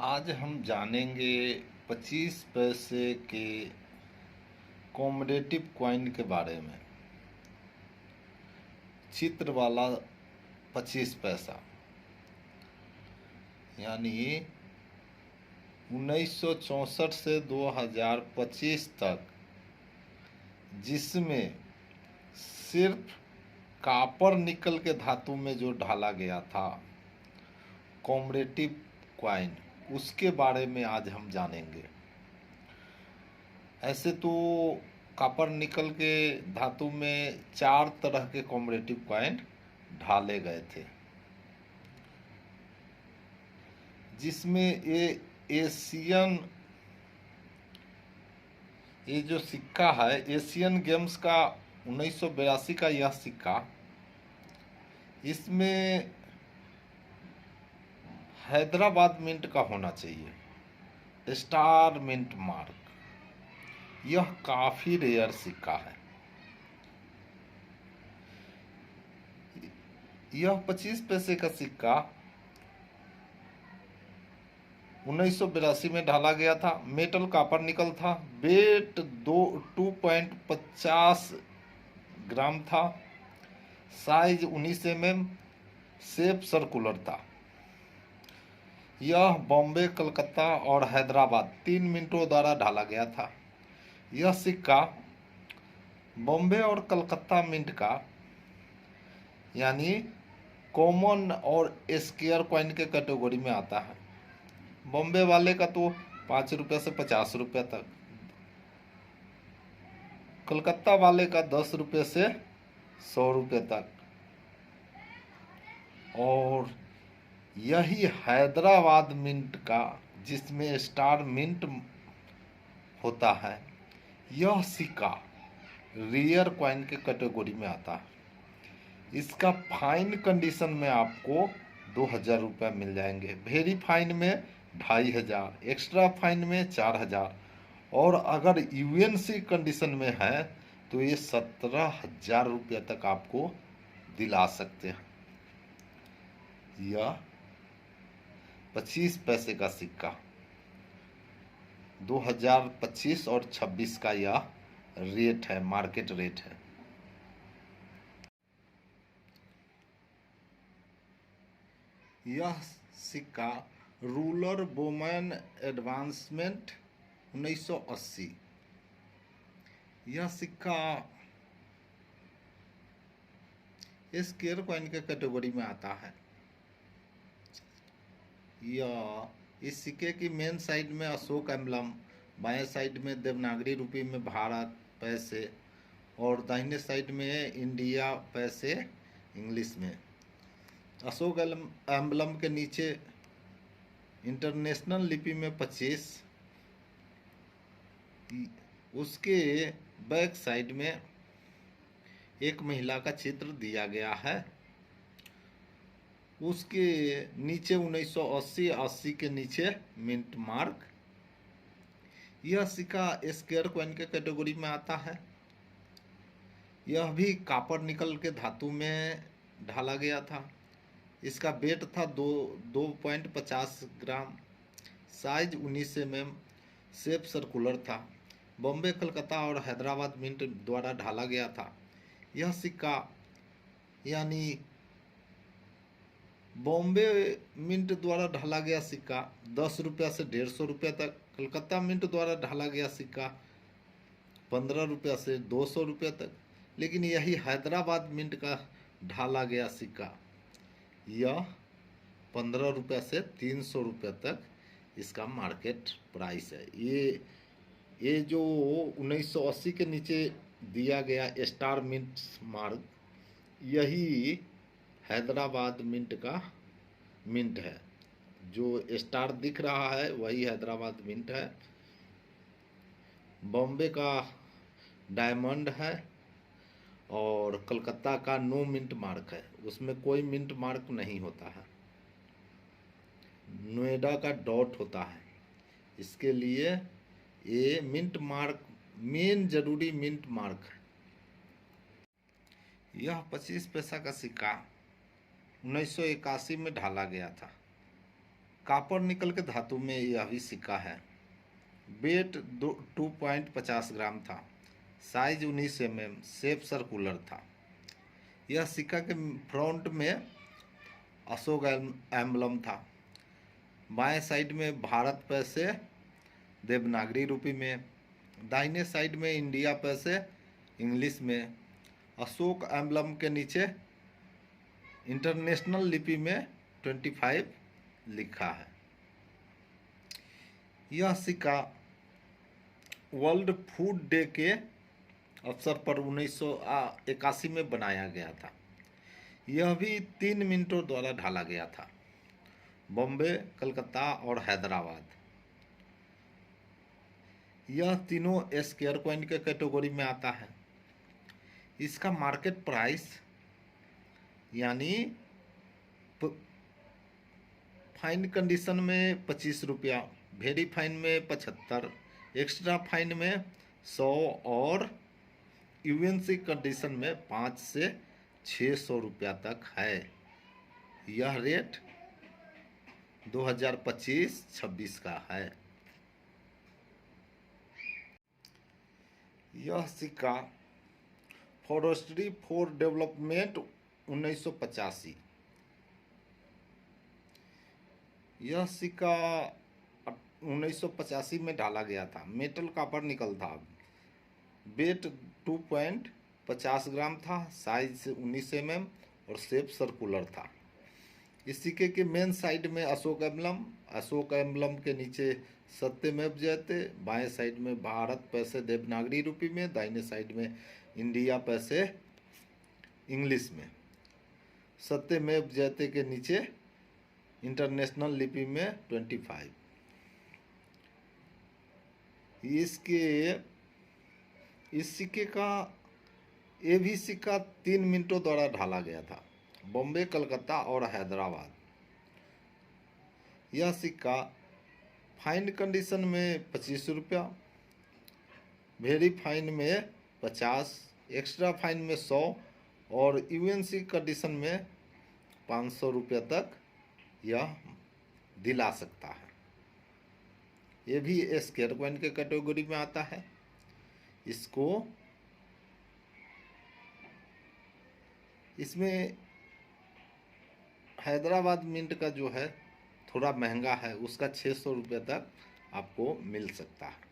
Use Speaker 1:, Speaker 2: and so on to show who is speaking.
Speaker 1: आज हम जानेंगे 25 पैसे के कॉमरेटिव कॉइन के बारे में। चित्र वाला 25 पैसा यानी 1964 से 2025 तक, जिसमें सिर्फ कॉपर निकल के धातु में जो ढाला गया था कॉमरेटिव कॉइन, उसके बारे में आज हम जानेंगे। ऐसे तो कॉपर निकल के धातु में 4 तरह के कॉमरेटिव कॉइन ढाले गए थे, जिसमें ये जो सिक्का है एशियन गेम्स का 1982 का यह सिक्का, इसमें हैदराबाद मिंट का होना चाहिए, स्टार मिंट मार्क। यह काफी रेयर सिक्का है। यह 25 पैसे का सिक्का 1982 में ढाला गया था। मेटल कॉपर निकल था। वेट 2.50 ग्राम था। Size 19 mm। शेप सर्कुलर था। यह बॉम्बे, कलकत्ता और हैदराबाद 3 मिंटों द्वारा ढाला गया था। यह सिक्का बॉम्बे और कलकत्ता मिंट का यानी कॉमन और स्क्वायर कॉइन के कैटेगरी में आता है। बॉम्बे वाले का तो 5 रुपये से 50 रुपये तक, कलकत्ता वाले का 10 रुपये से 100 रुपये तक, और यही हैदराबाद मिंट का जिसमें स्टार मिंट होता है, यह सिक्का रेयर कॉइन के कैटेगरी में आता है। इसका फाइन कंडीशन में आपको 2000 रुपये मिल जाएंगे, वेरी फाइन में 2500, एक्स्ट्रा फाइन में 4000, और अगर यूएनसी कंडीशन में है तो ये 17,000 रुपये तक आपको दिला सकते हैं। यह 25 पैसे का सिक्का 2025 और 26 का यह रेट है, मार्केट रेट है। यह सिक्का रूलर बोमैन एडवांसमेंट 1980। यह सिक्का स्क्वायर कॉइन के कैटेगरी में आता है। यह इस सिक्के की मेन साइड में अशोक एम्बलम, बाएं साइड में देवनागरी रूपी में भारत पैसे, और दाहिने साइड में इंडिया पैसे इंग्लिश में। अशोक एम्बलम के नीचे इंटरनेशनल लिपि में 25, उसके बैक साइड में एक महिला का चित्र दिया गया है। उसके नीचे 1980 के नीचे मिंट मार्क। यह सिक्का स्क्वायर कॉइन के कैटेगरी में आता है। यह भी कॉपर निकल के धातु में ढाला गया था। इसका वेट था 2.50 ग्राम। Size 19 mm। शेप सर्कुलर था। बॉम्बे, कलकत्ता और हैदराबाद मिंट द्वारा ढाला गया था। यह सिक्का यानी बॉम्बे मिंट द्वारा ढाला गया सिक्का 10 रुपया से 150 रुपये तक, कलकत्ता मिंट द्वारा ढाला गया सिक्का 15 रुपया से 200 रुपये तक, लेकिन यही हैदराबाद मिंट का ढाला गया सिक्का यह 15 रुपये से 300 रुपये तक इसका मार्केट प्राइस है। ये जो 1980 के नीचे दिया गया स्टार मिंट मार्क, यही हैदराबाद मिंट का मिंट है। जो स्टार दिख रहा है वही हैदराबाद मिंट है। बॉम्बे का डायमंड है और कलकत्ता का नो मिंट मार्क है, उसमें कोई मिंट मार्क नहीं होता है। नोएडा का डॉट होता है। इसके लिए ये मिंट मार्क मेन जरूरी मिंट मार्क है। यह 25 पैसा का सिक्का 1981 में ढाला गया था। कॉपर निकल के धातु में यह भी सिक्का है। वेट 2.50 ग्राम था। साइज 19 mm, शेप सर्कुलर था। यह सिक्का के फ्रंट में अशोक एम्बलम था। बाएं साइड में भारत पैसे देवनागरी रूपी में, दाहिने साइड में इंडिया पैसे इंग्लिश में, अशोक एम्बलम के नीचे इंटरनेशनल लिपि में 25 लिखा है। यह सिक्का वर्ल्ड फूड डे के अवसर पर 1981 में बनाया गया था। यह भी 3 मिनटों द्वारा ढाला गया था। बॉम्बे, कलकत्ता और हैदराबाद, यह तीनों स्क्वायर कॉइन के कैटेगरी में आता है। इसका मार्केट प्राइस यानी फाइन कंडीशन में 25 रुपया, वेरी फाइन में 75, एक्स्ट्रा फाइन में 100 और यूएनसी कंडीशन में 5 से 600 रुपया तक है। यह रेट 2025-26 का है। यह सिक्का फॉरेस्ट्री फॉर डेवलपमेंट 1985। यह सिक्का 1985 में डाला गया था। मेटल कॉपर निकल था। वेट 2.50 ग्राम था। साइज 19 mm और शेप सर्कुलर था। इस सिक्के के मेन साइड में अशोक एम्बलम के नीचे सत्यमेव जयते, बाएं साइड में भारत पैसे देवनागरी रूपी में, दाहिने साइड में इंडिया पैसे इंग्लिश में, सत्यमेव जयते के नीचे इंटरनेशनल लिपि में 25। इस सिक्के का ये भी सिक्का 3 मिनटों द्वारा ढाला गया था। बॉम्बे, कलकत्ता और हैदराबाद। यह सिक्का फाइन कंडीशन में 25 रुपया, वेरी फाइन में 50, एक्स्ट्रा फाइन में 100 और यूएनसी कंडीशन में 500 रुपया तक यह दिला सकता है। ये भी स्क्वायर कॉइन के कैटेगरी में आता है। इसमें हैदराबाद मिंट का जो है थोड़ा महंगा है, उसका 600 रुपये तक आपको मिल सकता है।